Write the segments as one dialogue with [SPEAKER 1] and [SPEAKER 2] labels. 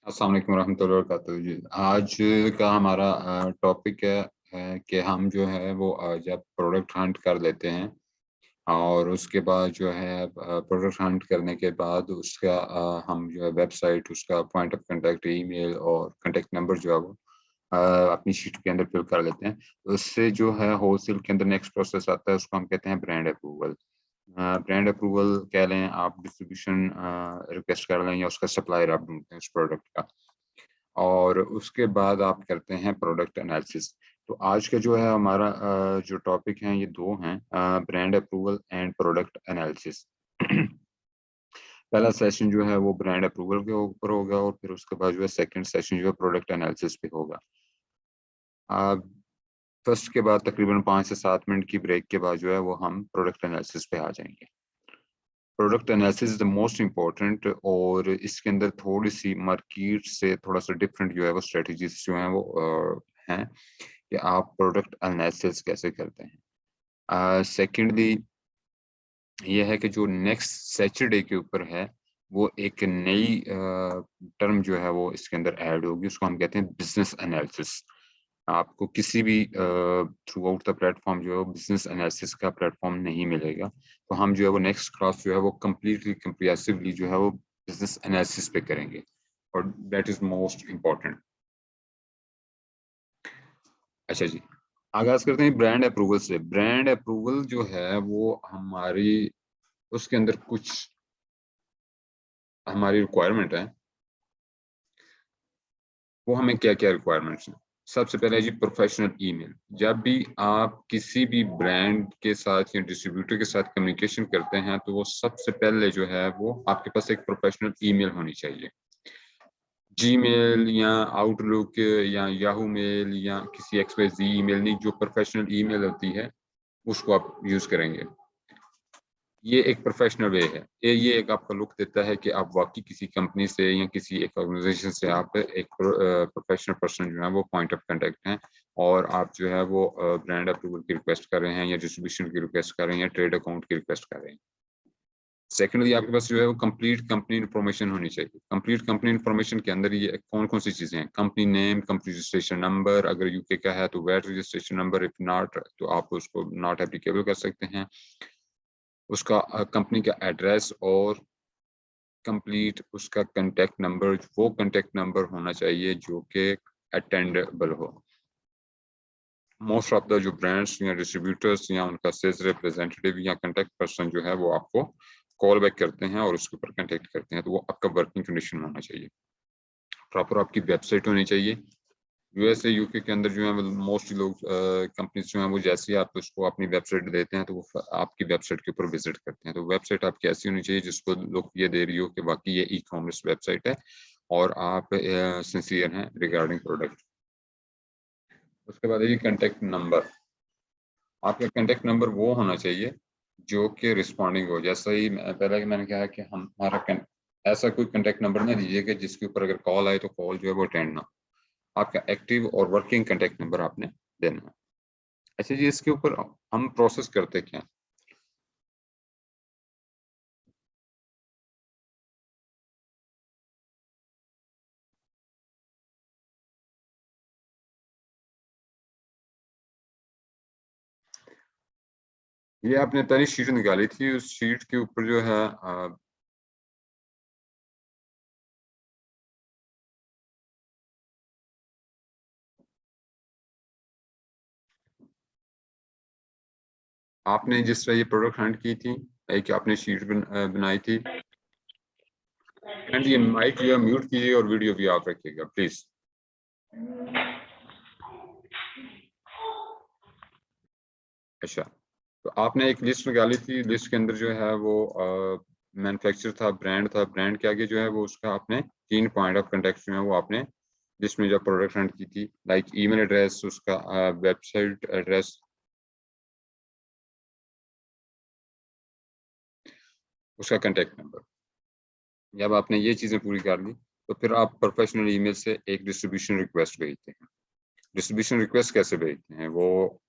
[SPEAKER 1] अस्सलाम वालेकुम रहमतुल्लाहि व बरकातुहू जी। आज का हमारा टॉपिक है कि हम जो है वो जब प्रोडक्ट हंट कर लेते हैं और उसके बाद जो है प्रोडक्ट हंट करने के बाद उसका हम जो है वेबसाइट, उसका पॉइंट ऑफ कांटेक्ट, ईमेल और कांटेक्ट नंबर जो है वो अपनी शीट के अंदर फिल कर लेते हैं। उससे जो है होलसेल के अंदर नेक्स्ट प्रोसेस आता है, उसको हम कहते हैं ब्रांड अप्रूवल। ब्रांड अप्रूवल कह लें, आप डिस्ट्रीब्यूशन रिक्वेस्ट कर लें या उसका सप्लायर आप ढूंढते हैं उस प्रोडक्ट का। और उसके बाद आप करते हैं प्रोडक्ट एनालिसिस। तो आज का जो है हमारा जो टॉपिक है ये दो हैं, brand approval and product analysis. पहला सेशन जो है वो ब्रांड अप्रूवल के ऊपर होगा और फिर उसके बाद जो है सेकंड सेशन जो है प्रोडक्ट एनालिसिस पे होगा। फर्स्ट के बाद तकरीबन 5 से 7 मिनट की ब्रेक के बाद जो है वो हम प्रोडक्ट एनालिसिस पे आ जाएंगे। Product analysis the most important, और इसके अंदर थोड़ी सी मार्केट से थोड़ा सा डिफरेंट जो है वो स्ट्रेटजीज जो हैं वो हैं कि आप प्रोडक्ट एनालिसिस कैसे करते हैं। सेकेंडली ये है कि जो नेक्स्ट सैटरडे के ऊपर है वो एक नई टर्म जो है वो इसके अंदर ऐड होगी, उसको हम कहते हैं बिजनेस एनालिसिस। आपको किसी भी थ्रू आउट द प्लेटफॉर्म जो है वो बिजनेस एनालिसिस का प्लेटफॉर्म नहीं मिलेगा। तो हम जो है वो नेक्स्ट क्लास जो है वो कम्प्लीटली कंप्रिहेंसिवली जो है वो बिजनेस एनालिसिस पे करेंगे, और दैट इज मोस्ट इम्पोर्टेंट। अच्छा जी, आगाज करते हैं ब्रांड अप्रूवल से। ब्रांड अप्रूवल जो है वो हमारी उसके अंदर कुछ हमारी रिक्वायरमेंट है। वो हमें क्या क्या रिक्वायरमेंट्स हैं? सबसे पहले है जी प्रोफेशनल ईमेल। जब भी आप किसी भी ब्रांड के साथ या डिस्ट्रीब्यूटर के साथ कम्युनिकेशन करते हैं तो वो सबसे पहले जो है वो आपके पास एक प्रोफेशनल ईमेल होनी चाहिए। जीमेल या आउटलुक या याहू मेल या किसी एक्सप्रेस ईमेल नहीं, जो प्रोफेशनल ईमेल होती है उसको आप यूज करेंगे। ये एक प्रोफेशनल वे है। ये एक आपका लुक देता है कि आप वाकई किसी कंपनी से या किसी एक ऑर्गेनाइजेशन से आप एक प्रोफेशनल पर्सन जो है वो पॉइंट ऑफ कांटेक्ट हैं, और आप जो है वो ब्रांड अप्रूवल की रिक्वेस्ट कर रहे हैं या डिस्ट्रीब्यूशन की रिक्वेस्ट कर रहे हैं या ट्रेड अकाउंट की रिक्वेस्ट कर रहे हैं। सेकेंडली आपके पास जो है वो कंप्लीट कंपनी इन्फॉर्मेशन होनी चाहिए। कंप्लीट कंपनी इन्फॉर्मेशन के अंदर ये कौन कौन सी चीजें हैं? Company name, company registration number, अगर यूके का है तो VAT registration number, if not तो आप उसको नॉट एप्लीकेबल कर सकते हैं। उसका कंपनी का एड्रेस और कंप्लीट उसका कांटेक्ट नंबर, वो कांटेक्ट नंबर होना चाहिए जो कि अटेंडेबल हो। मोस्ट ऑफ द जो ब्रांड्स या डिस्ट्रीब्यूटर्स या उनका सेल्स रिप्रेजेंटेटिव या कांटेक्ट पर्सन जो है वो आपको कॉल बैक करते हैं और उसके ऊपर कांटेक्ट करते हैं, तो वो आपका वर्किंग कंडीशन होना चाहिए। प्रॉपर आपकी वेबसाइट होनी चाहिए। यूएसए यूके के अंदर जो है मोस्टली लोग कंपनीज जो है वो जैसे ही आप उसको अपनी वेबसाइट देते हैं तो वो आपकी वेबसाइट के ऊपर विजिट करते हैं। तो वेबसाइट आपकी ऐसी होनी चाहिए जिसको लोग ये दे रही हो कि वाकई ये ई कॉमर्स वेबसाइट है और आप सिंसियर हैं रिगार्डिंग प्रोडक्ट। उसके बाद है ये कांटेक्ट नंबर। आपका कांटेक्ट नंबर वो होना चाहिए जो कि रिस्पॉन्डिंग हो। जैसा ही पहले मैंने कहा कि हम हमारा ऐसा कोई कांटेक्ट नंबर ना दीजिएगा जिसके ऊपर अगर कॉल आए तो कॉल जो है वो अटेंड ना हो। आपका एक्टिव और वर्किंग कांटेक्ट नंबर आपने देना है। अच्छा जी, इसके ऊपर हम प्रोसेस करते क्या हैं? ये आपने पहली शीट निकाली थी, उस शीट के ऊपर जो है आपने जिस तरह ये प्रोडक्ट हंट की थी, एक आपने शीट बनाई थी। एंड ये माइक जो है म्यूट कीजिए और वीडियो भी ऑफ रखिएगा प्लीज। अच्छा, तो आपने एक लिस्ट निकाली थी, लिस्ट के अंदर जो है वो मैन्युफैक्चर था, ब्रांड था, ब्रांड के आगे जो है वो उसका आपने 3 पॉइंट ऑफ कांटेक्ट जो है वो आपने लिस्ट में जो प्रोडक्ट हंट की थी, लाइक ईमेल एड्रेस, उसका वेबसाइट एड्रेस, उसका कांटेक्ट नंबर। जब आपने ये चीजें पूरी कर ली तो फिर आप प्रोफेशनल ईमेल से एक डिस्ट्रीब्यूशन रिक्वेस्ट भेजते हैं। डिस्ट्रीब्यूशन रिक्वेस्ट कैसे भेजते हैं? वो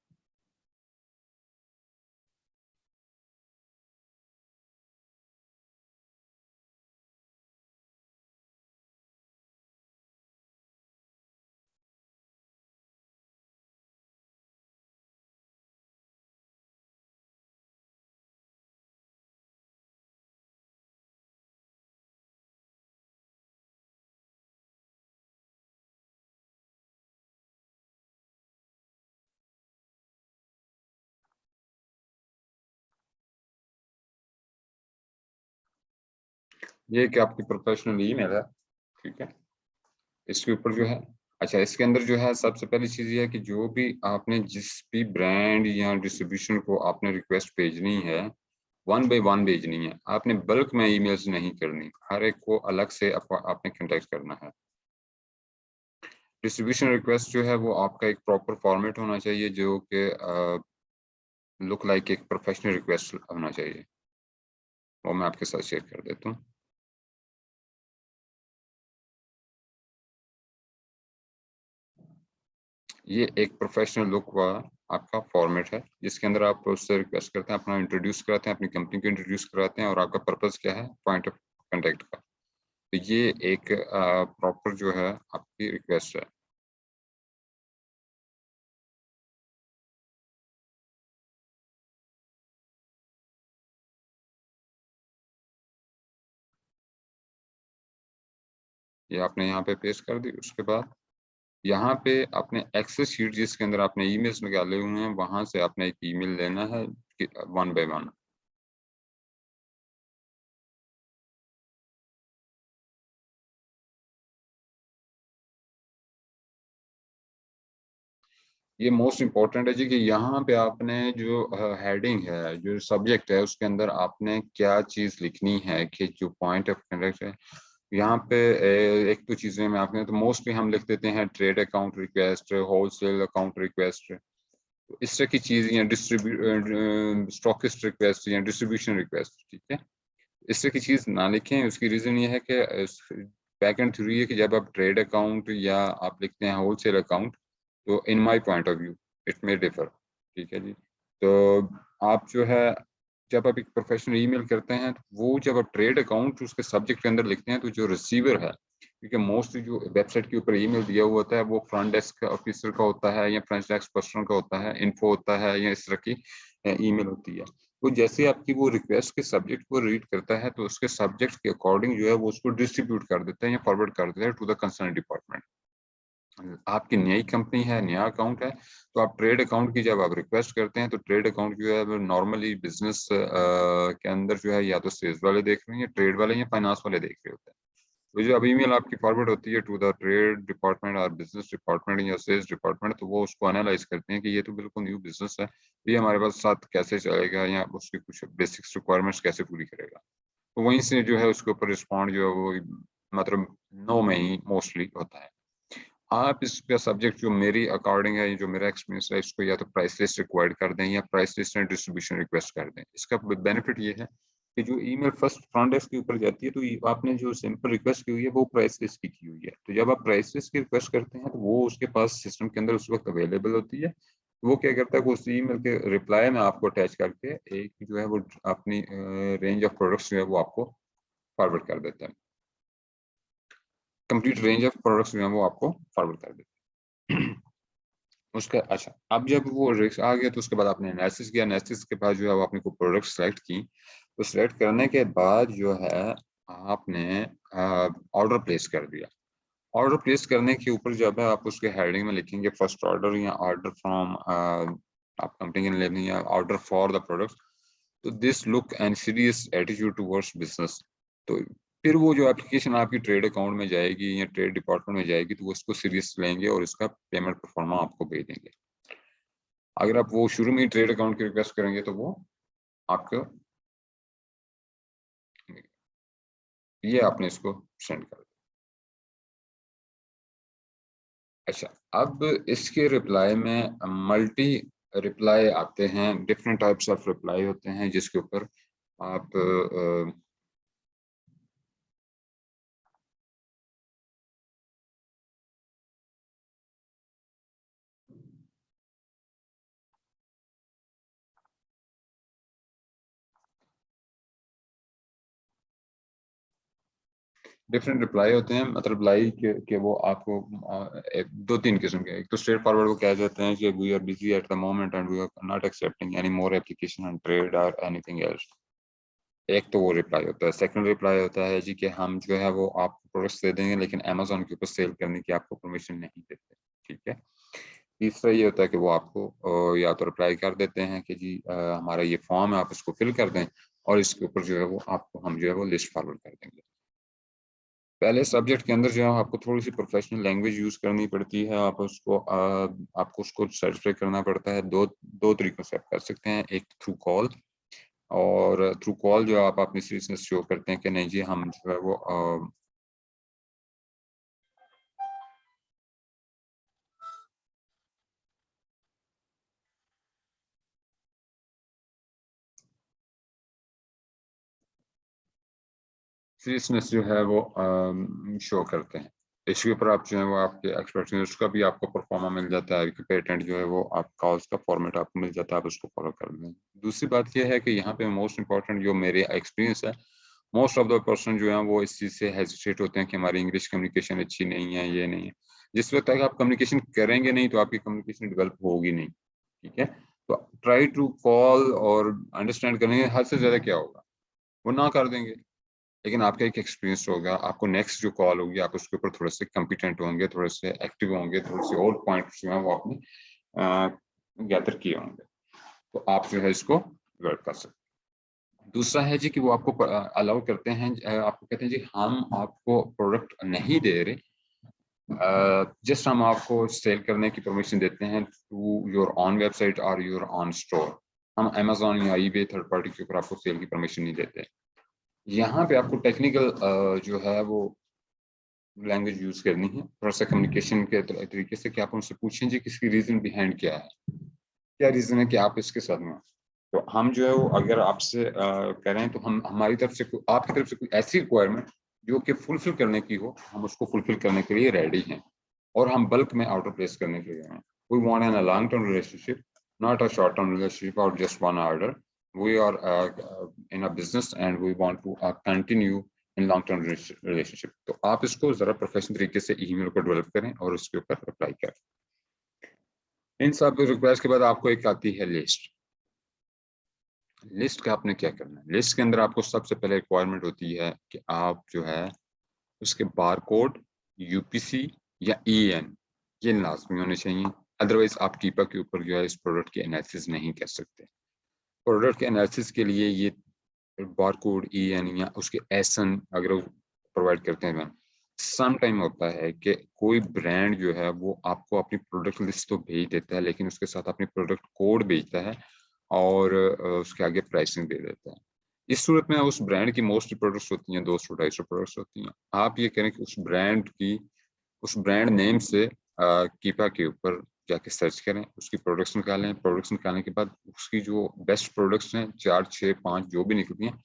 [SPEAKER 1] ये कि आपकी प्रोफेशनल ईमेल है, ठीक है। इसके ऊपर जो है, अच्छा, इसके अंदर जो है सबसे पहली चीज ये है कि जो भी आपने जिस भी ब्रांड या डिस्ट्रीब्यूशन को आपने रिक्वेस्ट भेजनी है, 1 बाय 1 भेजनी है। आपने बल्क में ईमेल्स नहीं करनी, हर एक को अलग से आपने कंटेक्ट करना है। डिस्ट्रीब्यूशन रिक्वेस्ट जो है वो आपका एक प्रॉपर फॉर्मेट होना चाहिए, जो कि लुक लाइक एक प्रोफेशनल रिक्वेस्ट होना चाहिए। वो मैं आपके साथ शेयर कर देता हूँ। ये एक प्रोफेशनल लुक वाला आपका फॉर्मेट है, जिसके अंदर आप उससे रिक्वेस्ट करते हैं, अपना इंट्रोड्यूस कराते हैं, अपनी कंपनी को इंट्रोड्यूस कराते हैं, और आपका पर्पस क्या है, पॉइंट ऑफ कांटेक्ट का। तो ये एक प्रॉपर जो है आपकी रिक्वेस्ट है। ये आपने यहाँ पे पेस्ट कर दी। उसके बाद यहाँ पे आपने एक्सेस शीट, जिसके अंदर आपने ईमेल्स निकाले हुए हैं, वहां से आपने एक ईमेल लेना है 1 बाय 1। ये मोस्ट इम्पोर्टेंट है जी, कि यहाँ पे आपने जो हेडिंग है, जो सब्जेक्ट है, उसके अंदर आपने क्या चीज लिखनी है, कि जो पॉइंट ऑफ कनेक्ट है। यहाँ पे एक तो चीजें मैं आपने, तो मोस्टली हम लिख देते हैं trade account request, wholesale account request, इस तरह की चीज, या स्टॉकिस्ट रिक्वेस्ट या डिस्ट्रीब्यूशन रिक्वेस्ट, ठीक है। इस तरह की चीज ना लिखें। उसकी रीजन ये है कि बैक एंड थ्योरी है कि जब आप ट्रेड अकाउंट या आप लिखते हैं होलसेल अकाउंट, तो in my point of view it may differ, ठीक है जी। तो आप जो है, जब आप एक प्रोफेशनल ईमेल करते हैं, तो वो जब आप ट्रेड अकाउंट उसके सब्जेक्ट के अंदर लिखते हैं, तो जो रिसीवर है, क्योंकि मोस्टली जो वेबसाइट के ऊपर ईमेल दिया हुआ होता है वो फ्रंट डेस्क ऑफिसर का होता है, या फ्रंट डेस्क पर्सन का होता है, इन्फो होता है, या इस तरह की ईमेल होती है। वो जैसे आपकी वो रिक्वेस्ट के सब्जेक्ट को रीड करता है, तो उसके सब्जेक्ट के अकॉर्डिंग जो है वो उसको डिस्ट्रीब्यूट कर देता है या फॉरवर्ड कर देता है टू द कंसर्न डिपार्टमेंट। आपकी नई कंपनी है, नया अकाउंट है, तो आप ट्रेड अकाउंट की जब आप रिक्वेस्ट करते हैं, तो ट्रेड अकाउंट जो है नॉर्मली बिजनेस के अंदर जो है, या तो सेल्स वाले देख रहे हैं, या ट्रेड वाले, या फाइनेंस वाले देख रहे होते हैं। तो जो अब ईमेल आपकी फॉरवर्ड होती है टू द ट्रेड डिपार्टमेंट और बिजनेस डिपार्टमेंट या सेल्स डिपार्टमेंट, तो वो उसको एनालाइज करते हैं कि ये तो बिल्कुल न्यू बिजनेस है, ये हमारे पास साथ कैसे चलेगा, या उसकी कुछ बेसिक्स रिक्वायरमेंट्स कैसे पूरी करेगा। तो वहीं से जो है उसके ऊपर रिस्पॉन्ड जो है वो, मतलब नो में ही मोस्टली होता है। आप इसका सब्जेक्ट जो मेरी अकॉर्डिंग है, जो मेरा एक्सपीरियंस है, इसको या तो प्राइस लिस्ट रिक्वायर्ड कर दें, या price list and distribution request कर दें। इसका बेनिफिट ये है कि जो ईमेल फर्स्ट फ्रंट डेस्क के ऊपर जाती है, तो आपने जो सिंपल रिक्वेस्ट की हुई है वो प्राइस लिस्ट की हुई है, तो जब आप प्राइस लिस्ट की रिक्वेस्ट करते हैं, तो वो उसके पास सिस्टम के अंदर उस वक्त अवेलेबल होती है। वो क्या करता है कि उस ईमेल के रिप्लाई में आपको अटैच करके एक जो है वो अपनी रेंज ऑफ प्रोडक्ट्स जो है वो आपको फॉरवर्ड कर देता है। कंप्लीट रेंज ऑफ प्रोडक्ट्स जो है वो आपको फॉरवर्ड कर देता है। उसका अच्छा, अब जब वो रिक्स आ गया, तो उसके बाद आपने एनालिसिस किया। एनालिसिस के बाद जो है वो आपने को प्रोडक्ट सेलेक्ट की। तो सेलेक्ट करने के बाद जो है आपने ऑर्डर प्लेस कर दिया। ऑर्डर प्लेस करने के ऊपर जब है आप उसके हेडिंग में लिखेंगे फर्स्ट ऑर्डर, या ऑर्डर फ्रॉम आप कंपनी के नेम, या ऑर्डर फॉर द प्रोडक्ट, तो this look and serious attitude towards business. तो फिर वो जो एप्लीकेशन आपकी ट्रेड अकाउंट में जाएगी या ट्रेड डिपार्टमेंट में जाएगी, तो वो इसको सीरियस लेंगे और इसका पेमेंट परफॉर्मा आपको भेजेंगे। अगर आप वो शुरू में ही ट्रेड अकाउंट की रिक्वेस्ट करेंगे, तो वो आपको, ये आपने इसको सेंड कर दिया। अच्छा, अब इसके रिप्लाई में मल्टी रिप्लाई आते हैं, डिफरेंट टाइप्स ऑफ रिप्लाई होते हैं, जिसके ऊपर आप डिफरेंट रिप्लाई होते हैं, मतलब रिप्लाई के वो आपको दो तीन किस्म के। एक तो स्ट्रेट फॉरवर्ड को कह देते हैं कि we are busy at the moment and we are not accepting any more application on trade और एनीथिंग एल्स। एक तो वो रिप्लाई होता है। सेकंड रिप्लाई होता है जी कि हम जो है वो आपको प्रोडक्ट्स दे देंगे, लेकिन अमेजोन के ऊपर सेल करने की आपको परमिशन नहीं देते, ठीक है। तीसरा ये होता है कि वो आपको या तो रिप्लाई कर देते हैं कि जी हमारा ये फॉर्म है, आप इसको फिल कर दें, और इसके ऊपर जो है वो आपको हम जो है वो लिस्ट फॉरवर्ड कर देंगे। पहले सब्जेक्ट के अंदर जो है आपको थोड़ी सी प्रोफेशनल लैंग्वेज यूज करनी पड़ती है। आपको उसको सर्टिफाई करना पड़ता है। दो तरीकों से आप कर सकते हैं, एक थ्रू कॉल, और थ्रू कॉल जो आप अपनी सीरियसनेस शो करते हैं कि नहीं जी हम जो है वो सीरियसनेस जो है वो शो करते हैं। इसके ऊपर आप जो है वो आपके एक्सपर्ट उसका भी आपको परफॉर्मा मिल जाता है कि पेटेंट जो है वो आपका उसका फॉर्मेट आपको मिल जाता है, आप उसको फॉलो कर लें। दूसरी बात यह है कि यहाँ पे मोस्ट इंपॉर्टेंट जो मेरे एक्सपीरियंस है, मोस्ट ऑफ द पर्सन जो है वो इस चीज़ से हेजिटेट होते हैं कि हमारी इंग्लिश कम्युनिकेशन अच्छी नहीं है, ये नहीं है। जिस वक्त तक आप कम्युनिकेशन करेंगे नहीं तो आपकी कम्युनिकेशन डेवलप होगी नहीं, ठीक है। तो ट्राई टू कॉल और अंडरस्टैंड करेंगे, हद से ज़्यादा क्या होगा, वो ना कर देंगे, लेकिन आपका एक एक्सपीरियंस होगा। आपको नेक्स्ट जो कॉल होगी आप उसके ऊपर थोड़े से कम्पिटेंट होंगे, थोड़े से एक्टिव होंगे, थोड़े से और पॉइंट जो है वो आपने गैदर किए होंगे, तो आप जो है इसको वर्क कर सकते हैं। दूसरा है जी कि वो आपको अलाउ करते हैं, आपको कहते हैं जी हम आपको प्रोडक्ट नहीं दे रहे, जस्ट हम आपको सेल करने की परमिशन देते हैं टू योर ऑन वेबसाइट और योर ऑन स्टोर। हम अमेजोन या ईबे थर्ड पार्टी के ऊपर आपको सेल की परमिशन नहीं देते। यहाँ पे आपको टेक्निकल जो है वो लैंग्वेज यूज करनी है, थोड़ा सा कम्युनिकेशन के तरीके से कि आप उनसे पूछें जी किसकी रीजन बिहाइंड क्या है, क्या रीजन है कि आप इसके साथ में हो। तो हम जो है वो अगर आपसे करें तो हम हमारी तरफ से आपकी तरफ से कोई ऐसी रिक्वायरमेंट जो कि फुलफिल करने की हो, हम उसको फुलफिल करने के लिए रेडी हैं, और हम बल्क में ऑर्डर प्लेस करने के लिए हैं। We want an a long term relationship, not a short term relationship और just one order. We are in a business and we want to continue in long term relationship. तो आप इसको जरा professional तरीके से ईमेल को develop करें और उसके ऊपर अप्लाई करें। इन सब रिक्वेस्ट के बाद आपको एक आती है लिस्ट। लिस्ट का आपने क्या करना है, लिस्ट के अंदर आपको सबसे पहले रिक्वायरमेंट होती है कि आप जो है उसके बार कोड, यूपीसी या ईएन ये लाजमी होने चाहिए। अदरवाइज आप कीपा के ऊपर जो है इस प्रोडक्ट की एनालिसिस नहीं कर सकते। प्रोडक्ट के एनालिसिस के लिए ये बार कोड, ईएन या उसके एसन अगर प्रोवाइड करते हैं। सम टाइम होता है कि कोई ब्रांड जो है वो आपको अपनी प्रोडक्ट लिस्ट तो भेज देता है, लेकिन उसके साथ अपनी प्रोडक्ट कोड भेजता है और उसके आगे प्राइसिंग दे देता है। इस सूरत में उस ब्रांड की मोस्ट प्रोडक्ट्स होती हैं, 200-250 प्रोडक्ट्स होती हैं। आप ये करें कि उस ब्रांड नेम से कीपा के ऊपर जाके सर्च करें, उसकी प्रोडक्ट्स निकालें। प्रोडक्ट्स निकालने के बाद उसकी जो बेस्ट प्रोडक्ट्स हैं 4, 6, 5 जो भी निकलती हैं,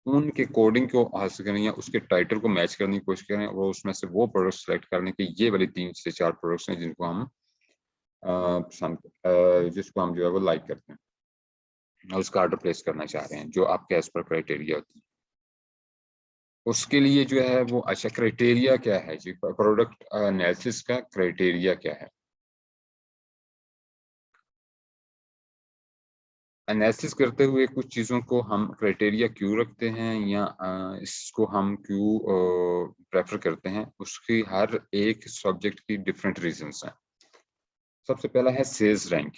[SPEAKER 1] उनके कोडिंग को हासिल करें या उसके टाइटल को मैच करने की कोशिश करें, और उसमें से वो प्रोडक्ट सेलेक्ट करने के ये वाली 3 से 4 प्रोडक्ट्स हैं जिनको हम जिसको हम जो है वो लाइक करते हैं और उसका ऑर्डर प्लेस करना चाह रहे हैं, जो आपके एज पर क्राइटेरिया होती है। उसके लिए जो है वो अच्छा क्राइटेरिया क्या है जी, प्रोडक्ट एनालिसिस का क्राइटेरिया क्या है। एनालिसिस करते हुए कुछ चीज़ों को हम क्राइटेरिया क्यों रखते हैं या इसको हम क्यों प्रेफर करते हैं, उसकी हर एक सब्जेक्ट की डिफरेंट रीजंस हैं। सबसे पहला है सेल्स रैंक।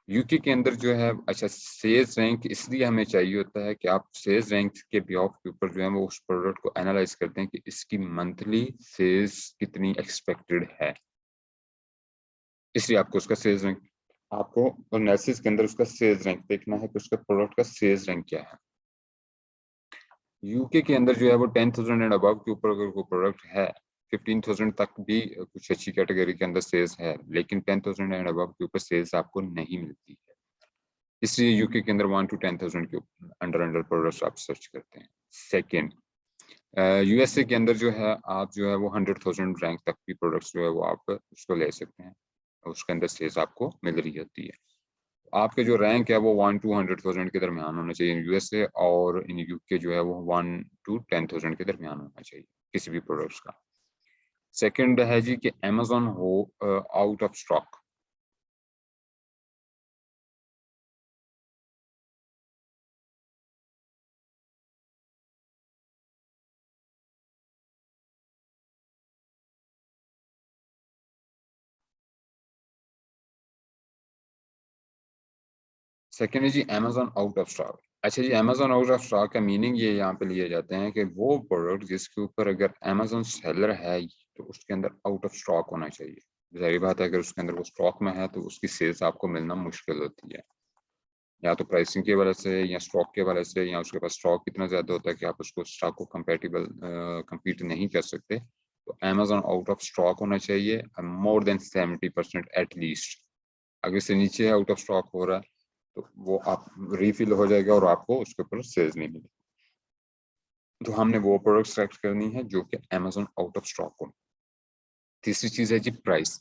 [SPEAKER 1] यूके के अंदर जो है अच्छा सेल्स रैंक इसलिए हमें चाहिए होता है कि आप सेल्स रैंक के बिहाफ के ऊपर जो है वो उस प्रोडक्ट को एनालाइज करते हैं कि इसकी मंथली सेल्स कितनी एक्सपेक्टेड है, इसलिए आपको उसका सेल्स रैंक, आपको एनालिसिस के अंदर उसका सेल्स रैंक देखना है कि उसका प्रोडक्ट का सेल्स रैंक क्या है। यूके के अंदर जो है वो 10,000 एंड अबव के ऊपर अगर कोई प्रोडक्ट है, 15,000 तक भी कुछ अच्छी कैटेगरी के अंदर सेल्स है, लेकिन 10,000 एंड अबव के ऊपर सेल्स आपको नहीं मिलती है। इसलिए यूके के अंदर 1 to 10,000 के अंडर अंडर प्रोडक्ट्स आप सर्च करते हैं। सेकेंड, यूएसए के अंदर जो है आप जो है वो 100,000 रैंक तक की प्रोडक्ट्स जो है वो आप उसको ले सकते हैं, उसके अंदर सेल्स आपको मिल रही होती है। आपके जो रैंक है वो 1 to 100,000 के दरमियान होना चाहिए यूएसए, और इन यूके जो है वो 1 to 10,000 के दरमियान होना चाहिए किसी भी प्रोडक्ट्स का। सेकंड है जी कि अमेजोन हो आउट ऑफ स्टॉक। सेकंड है जी अमेजोन आउट ऑफ स्टॉक। अच्छा जी, अमेजोन आउट ऑफ स्टॉक का मीनिंग ये यहाँ पे लिए जाते हैं कि वो प्रोडक्ट जिसके ऊपर अगर अमेजोन सेलर है तो उसके अंदर आउट ऑफ स्टॉक होना चाहिए। जाहिर बात है, अगर उसके अंदर वो स्टॉक में है तो उसकी सेल्स आपको मिलना मुश्किल होती है, या तो प्राइसिंग की वजह से या स्टॉक के वजह से, या उसके पास स्टॉक इतना ज्यादा होता है कि आप उसको स्टॉक को कंपेटिबल compete नहीं कर सकते। तो अमेजोन आउट ऑफ स्टॉक होना चाहिए मोर देन 70% एटलीस्ट। अगर इससे नीचे आउट ऑफ स्टॉक हो रहा है तो वो आप रीफिल हो जाएगा और आपको उसके ऊपर सेल्स नहीं मिलेगी। तो हमने वो प्रोडक्ट सेलेक्ट करनी है जो कि अमेजोन आउट ऑफ स्टॉक हो। तीसरी चीज है जी प्राइस।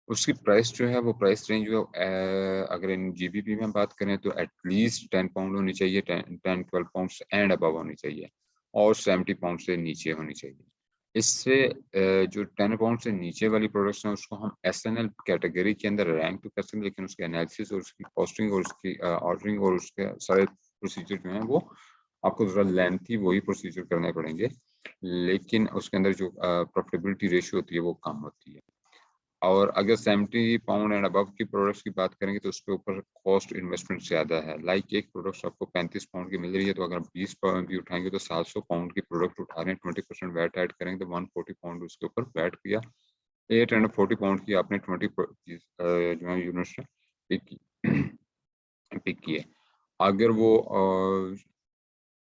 [SPEAKER 1] उसकी प्राइस जो है वो प्राइस रेंज जो अगर इन जीबीपी में बात करें तो एटलीस्ट 10 पाउंड होनी चाहिए, 10-12 पाउंड एंड अबव होनी चाहिए, और 70 पाउंड से नीचे होनी चाहिए। इससे जो 10 पाउंड से नीचे वाली प्रोडक्ट्स हैं उसको हम SNL कैटेगरी के अंदर रैंक तो कर सकते हैं, लेकिन उसके एनालिसिस और उसकी कॉस्टिंग और उसकी ऑर्डरिंग और उसके सारे प्रोसीजर जो हैं वो आपको थोड़ा लेंथी वही प्रोसीजर करने पड़ेंगे, लेकिन उसके अंदर जो प्रॉफिटेबिलिटी रेशियो होती है वो कम होती है। और अगर 70 पाउंड एंड अबव की प्रोडक्ट्स की बात करेंगे तो उसके ऊपर कॉस्ट इन्वेस्टमेंट ज़्यादा है। लाइक एक प्रोडक्ट आपको 35 पाउंड की मिल रही है, तो अगर 20 पाउंड भी उठाएंगे तो 700 पाउंड की प्रोडक्ट उठा रहे हैं, 20% वैट ऐड करेंगे तो 140 पाउंड उसके ऊपर वैट किया। 840 पाउंड की आपने 20 जो है यूनिट्स पिक की पिक की है। अगर वो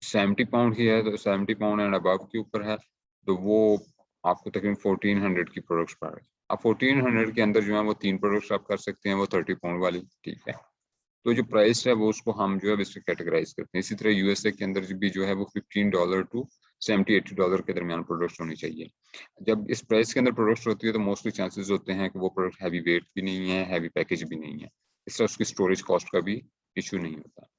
[SPEAKER 1] 70 पाउंड की है तो 70 पाउंड एंड अबव के ऊपर है तो वो आपको तकरीबन 1400 की प्रोडक्ट्स पड़ रही है। अब 1400 के अंदर जो है वो 3 प्रोडक्ट्स आप कर सकते हैं, वो 30 पाउंड वाली, ठीक है। तो जो प्राइस है वो उसको हम जो है इससे कैटेगराइज करते हैं। इसी तरह यूएसए के अंदर भी जो है वो $15 टू $70-80 के दरमियान प्रोडक्ट्स होनी चाहिए। जब इस प्राइस के अंदर प्रोडक्ट्स होती है तो मोस्टली चांसेस होते हैं कि वो प्रोडक्ट हैवी वेट भी नहीं है, हैवी पैकेज भी नहीं है, इस तरह उसकी स्टोरेज कॉस्ट का भी इशू नहीं होता।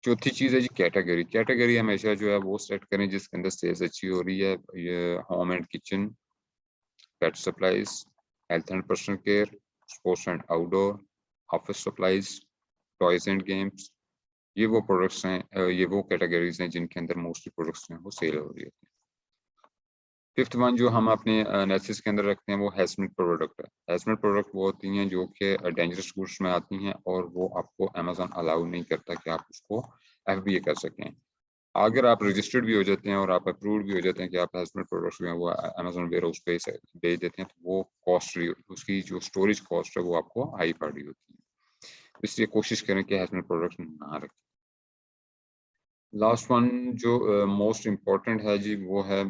[SPEAKER 1] चौथी चीज है जी कैटेगरी। कैटेगरी हमेशा जो है वो सेलेक्ट करें जिसके अंदर सेल्स अच्छी हो रही है। ये home and kitchen, pet supplies, health and personal care, sports and outdoor, office supplies, toys and games. ये वो प्रोडक्ट्स हैं, ये वो कैटेगरीज हैं जिनके अंदर मोस्टली प्रोडक्ट्स हैं वो सेल हो रही है। फिफ्थ वन जो हम अपने एनालिसिस के अंदर रखते हैं वो हैजमेट प्रोडक्ट है। हैजमेट प्रोडक्ट वो होती हैं जो कि डेंजरस गुड्स में आती हैं और वो आपको अमेजोन अलाउ नहीं करता कि आप उसको FBA कर सकें। अगर आप रजिस्टर्ड भी हो जाते हैं और आप अप्रूव्ड भी हो जाते हैं कि आप हैजमेट प्रोडक्ट्स जो हैं वो अमेजोन वेयर हाउस पे भेज देते हैं, तो वो कॉस्टली, उसकी जो स्टोरेज कॉस्ट है वो आपको हाई पड़ रही होती है। इसलिए कोशिश करें कि हैजमेट प्रोडक्ट्स ना रखें। लास्ट वन जो मोस्ट इम्पोर्टेंट है जी वो है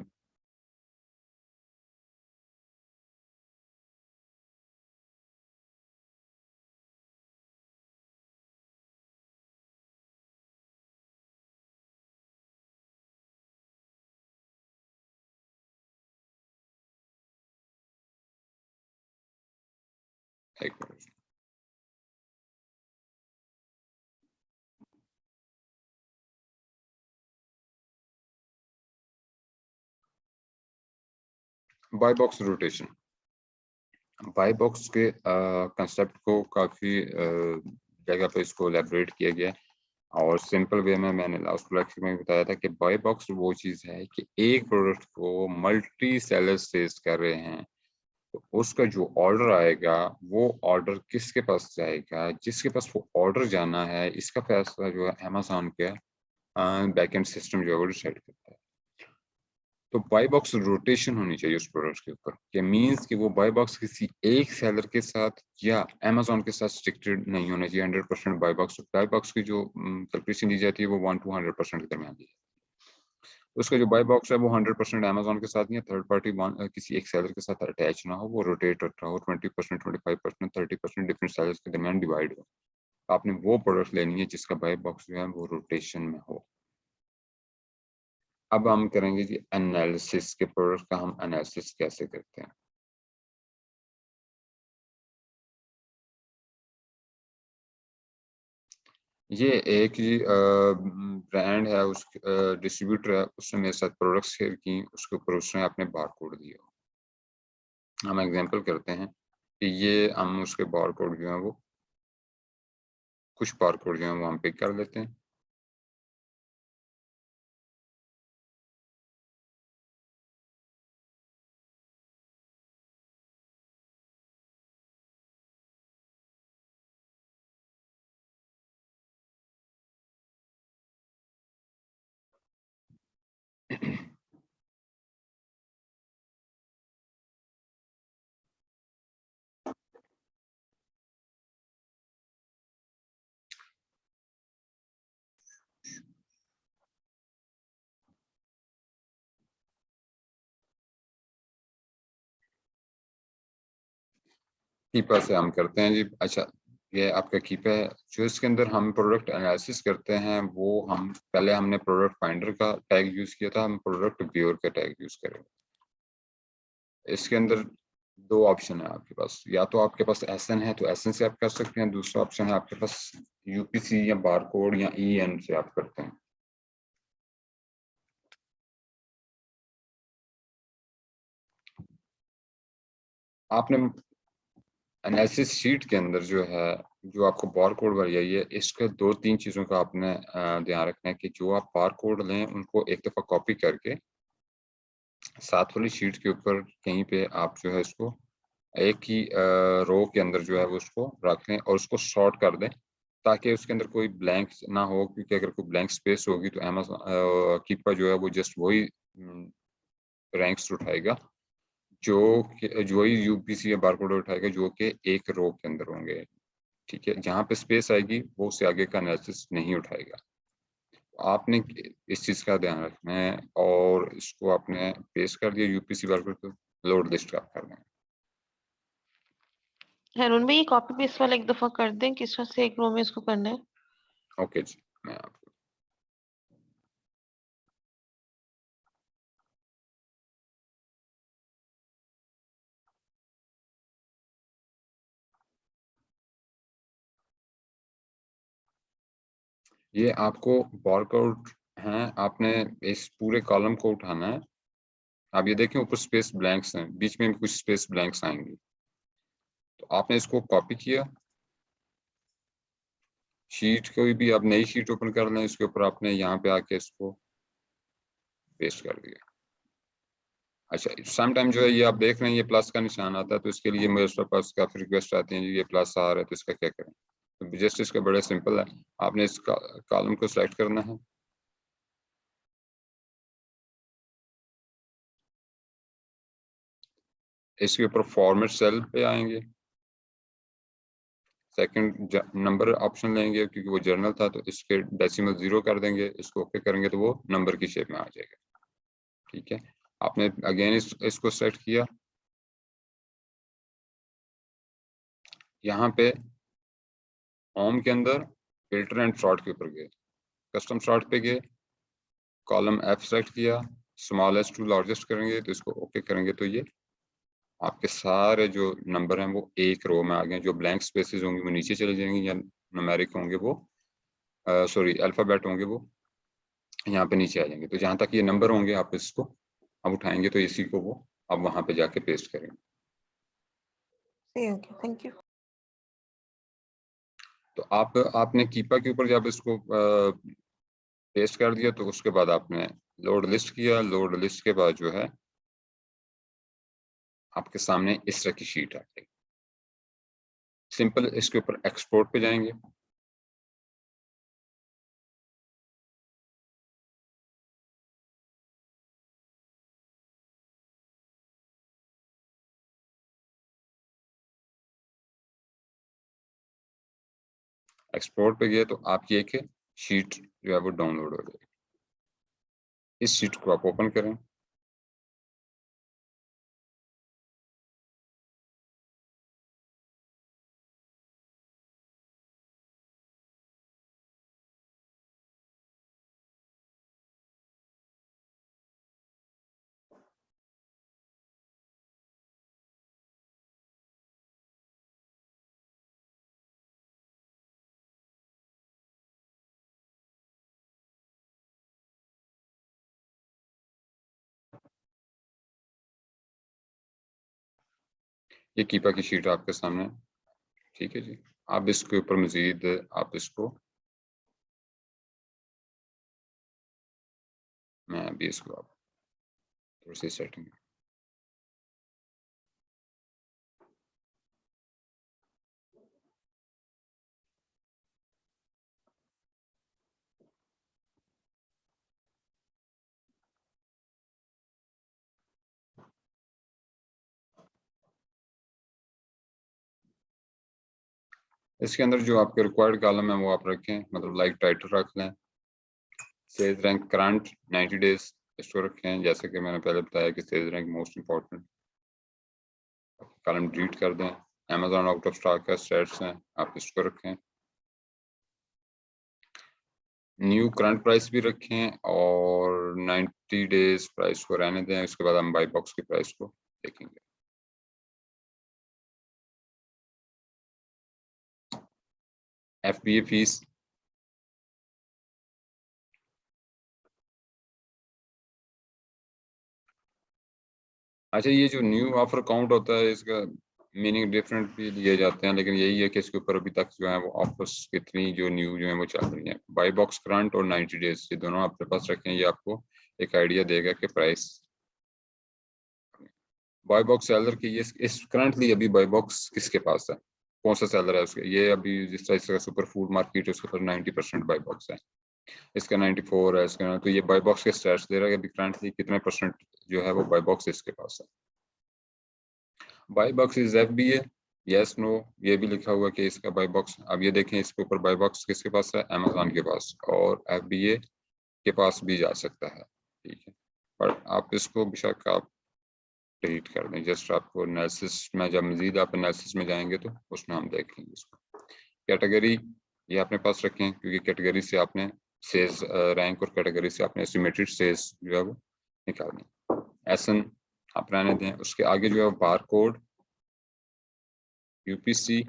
[SPEAKER 1] buy box rotation. Buy box के कंसेप्ट को काफ़ी जगह पे इसको एलेबरेट किया गया है, और सिंपल वे में मैंने लास्ट लेक्चर में बताया था कि बाय बॉक्स वो चीज़ है कि एक प्रोडक्ट को मल्टी सेलर्स सेल्स कर रहे हैं, तो उसका जो ऑर्डर आएगा वो ऑर्डर किसके पास जाएगा, जिसके पास वो ऑर्डर जाना है, इसका फैसला जो है अमेजोन के बैकएंड सिस्टम जो है वो डिसाइड करता है। तो बाय बॉक्स रोटेशन होनी चाहिए उस प्रोडक्ट के ऊपर, कि मींस कि वो बाय बॉक्स किसी एक सेलर के साथ या अमेजोन के साथ स्ट्रिक्टेड नहीं होना चाहिए 100%। बाय बॉक्स की जो कैलकुलेशन दी जाती है वो 1 to 100% के दरमियान दी जाती है। उसका जो बाय बॉक्स है वो 100% अमेजोन के साथ या थर्ड पार्टी किसी एक सेलर के साथ अटैच ना हो, वो रोटेट होता हो 20%, 25%, 30% डिफरेंट सेलर्स के दरमियान डिवाइड हो। आपने वो प्रोडक्ट लेनी है जिसका बाय बॉक्स जो है वो रोटेशन में हो। अब हम करेंगे जी एनालिसिस के प्रोडक्ट का हम एनालिसिस कैसे करते हैं। ये एक ही ब्रांड है, उस डिस्ट्रीब्यूटर है, उसने मेरे साथ प्रोडक्ट शेयर की, उसके ऊपर उसने अपने बार कोड दिया। हम एग्जांपल करते हैं कि ये हम उसके बार कोड जो है वो कुछ बार कोड जो है वो हम पिक कर लेते हैं। कीपा से हम करते हैं जी। अच्छा, ये आपका कीपा है। जो इसके अंदर हम प्रोडक्ट एनालिसिस करते हैं वो हम पहले हमने प्रोडक्ट फाइंडर का टैग यूज किया था, हम प्रोडक्ट व्यूअर का टैग यूज करेंगे। इसके अंदर दो ऑप्शन है आपके पास, या तो आपके पास एसएन है तो एसएन से आप कर सकते हैं, दूसरा ऑप्शन है आपके पास यूपीसी या बारकोड या ईएन से आप करते हैं। आपने एनालिसिस शीट के अंदर जो है, जो आपको बार कोड बनाई है, इसके दो तीन चीज़ों का आपने ध्यान रखना है कि जो आप बार कोड लें उनको एक दफ़ा कॉपी करके साथ वाली शीट के ऊपर कहीं पे आप जो है इसको एक ही रो के अंदर जो है वो उसको रख लें और उसको शॉर्ट कर दें, ताकि उसके अंदर कोई ब्लैंक ना हो, क्योंकि अगर कोई ब्लैंक स्पेस होगी तो अमेज़न कीपर जो है वो जस्ट वही रैंक्स उठाएगा जो ही यूपीसी या बारकोड उठाएगा जो कि एक रो के अंदर होंगे। ठीक है, जहाँ पे स्पेस आएगी वो उससे आगे का एनालिसिस नहीं उठाएगा। आपने इस चीज़ का ध्यान रखना है और इसको आपने पेस्ट कर दिया यूपीसी बारकोड को, लोड लिस्ट आप कर दें।
[SPEAKER 2] हैरून भाई, ये कॉपी पेस्ट वाला एक दफा कर दें, किस वजह से एक रो में इसको करना है?
[SPEAKER 1] ओके जी, मैं आपको ये आपको बारकोड हैं, आपने इस पूरे कॉलम को उठाना है। आप ये देखें ऊपर स्पेस ब्लैंक्स हैं, बीच में भी कुछ स्पेस ब्लैंक्स आएंगे, तो आपने इसको कॉपी किया। शीट कोई भी आप नई शीट ओपन कर लें, इसके ऊपर आपने यहाँ पे आके इसको पेस्ट कर दिया। अच्छा, सम टाइम जो है ये आप देख रहे हैं ये प्लस का निशान आता है, तो इसके लिए मेरे पास काफी रिक्वेस्ट आती है ये प्लस आ रहा है तो इसका क्या करें। तो जस्ट इसका बड़ा सिंपल है, आपने इस कॉलम को सिलेक्ट करना है, इसके ऊपर फॉर्मेट सेल पे आएंगे, सेकंड नंबर ऑप्शन लेंगे क्योंकि वो जर्नल था तो इसके डेसिमल 0 कर देंगे, इसको ओके करेंगे तो वो नंबर की शेप में आ जाएगा। ठीक है, आपने अगेन इसको सेलेक्ट किया, यहाँ पे होम के अंदर फिल्टर एंड सॉर्ट के ऊपर गए, कस्टम सॉर्ट पे गए, कॉलम एफ सेलेक्ट किया, स्मॉलेस्ट टू लार्जेस्ट करेंगे तो इसको ओके करेंगे तो ये आपके सारे जो नंबर हैं वो एक रो में आ गए, जो ब्लैंक स्पेसेस होंगे वो नीचे चले जाएंगे, या न्यूमेरिक होंगे वो सॉरी अल्फाबेट होंगे वो यहाँ पे नीचे आ जाएंगे। तो जहाँ तक ये नंबर होंगे आप इसको अब उठाएंगे तो इसी को वो अब वहां पे जाके पेस्ट करेंगे।
[SPEAKER 2] Okay, thank you.
[SPEAKER 1] तो आपने कीपा के ऊपर जब इसको पेस्ट कर दिया तो उसके बाद आपने लोड लिस्ट किया, लोड लिस्ट के बाद जो है आपके सामने इस तरह की शीट आ जाएगी। सिंपल इसके ऊपर एक्सपोर्ट पे जाएंगे, एक्सपोर्ट पे गए तो आपकी एक शीट जो है वो डाउनलोड हो जाएगी। इस शीट को आप ओपन करें, ये कीपा की शीट आपके सामने। ठीक है जी, आप इसके ऊपर मजीद आप इसको, मैं अभी इसको आप थोड़ी सी सेटिंग, इसके अंदर जो आपके रिक्वायर्ड कॉलम है वो आप रखें, मतलब लाइक टाइटल रख लें, सेल्स रैंक करंट 90 डेज इसको रखें, जैसे कि मैंने पहले बताया कि sales rank most important. Column delete कर दें, Amazon आउट ऑफ स्टॉक का स्टेट्स हैं, आप इसको रखें। न्यू करंट प्राइस भी रखें और 90 डेज प्राइस को रहने दें। उसके बाद हम बाई बॉक्स की प्राइस को देखेंगे। FBA फीस, अच्छा ये जो न्यू ऑफर काउंट होता है इसका मीनिंग डिफरेंट भी लिए जाते हैं, लेकिन यही है कि इसके ऊपर अभी तक जो है वो ऑफर्स कितनी जो न्यू जो है वो चल रही हैं। बाई बॉक्स करंट और 90 डेज, ये दोनों आपके पास रखें, ये आपको एक आइडिया देगा कि प्राइस। बाई बॉक्स सेलर की ये इस करंटली अभी बाई बॉक्स किसके पास है, कौन सा सेलर है उसके, ये अभी जिस तरह से सुपर फूड मार्केट है उसके ऊपर 90% बाई बॉक्स है, इसका 94 है इसका, तो ये बाई बॉक्स के स्टैट्स दे रहा है कि अभी करंटली कितने परसेंट जो है वो बाई बॉक्स इसके पास है। Buy box is FBA, yes no, ये भी लिखा हुआ कि इसका बाई बॉक्स। अब ये देखें इसके ऊपर बाई बॉक्स किसके पास है, अमेजोन के पास, और FBA के पास भी जा सकता है, ठीक है। पर आप इसको बेशक आप डिलीट कर दें, जस्ट आपको एनालिसिस में, जब मजीद आप एनालिसिस में जाएंगे तो उसमें हम देखेंगे इसको। कैटेगरी ये अपने पास रखें, क्योंकि कैटेगरी से आपने सेल्स रैंक और कैटेगरी से आपने एस्टिमेटेड सेल्स जो है वो निकालनी। SN आप रहने दें। उसके आगे जो है बार कोड, UPC,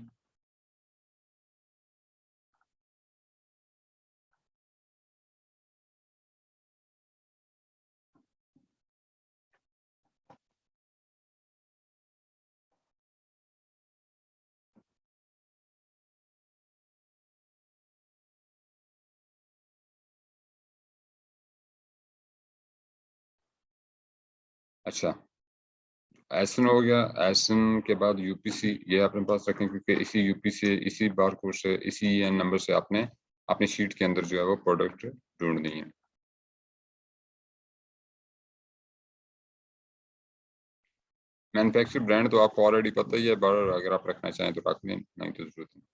[SPEAKER 1] अच्छा SN हो गया। SN के बाद UPC ये अपने पास रखें, क्योंकि इसी UPC इसी बार कोड से इसी नंबर से आपने अपनी शीट के अंदर जो है वो प्रोडक्ट ढूंढनी है। मैन्युफैक्चर ब्रांड तो आपको ऑलरेडी पता ही है, बार अगर आप रखना चाहें तो रख लें, नहीं तो जरूरत नहीं।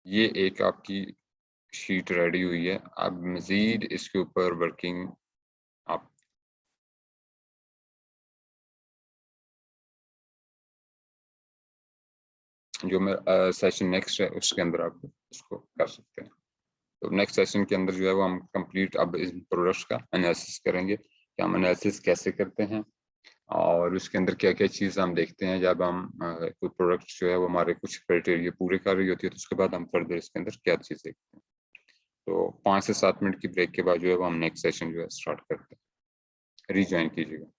[SPEAKER 1] ये एक आपकी शीट रेडी हुई है। अब मजीद इसके ऊपर वर्किंग आप जो मेरा सेशन नेक्स्ट है उसके अंदर आप इसको कर सकते हैं। तो नेक्स्ट सेशन के अंदर जो है वो हम कंप्लीट अब इस प्रोडक्ट्स का एनालिसिस करेंगे कि हम एनालिसिस कैसे करते हैं और उसके अंदर क्या क्या चीज़ हम देखते हैं। जब हम कोई प्रोडक्ट जो है वो हमारे कुछ क्राइटेरिया पूरे कर रही होती है तो उसके बाद हम फर्दर इसके अंदर क्या चीज़ देखते हैं। तो 5 से 7 मिनट की ब्रेक के बाद जो है वो हम नेक्स्ट सेशन जो है स्टार्ट करते हैं। रीज्वाइन कीजिएगा।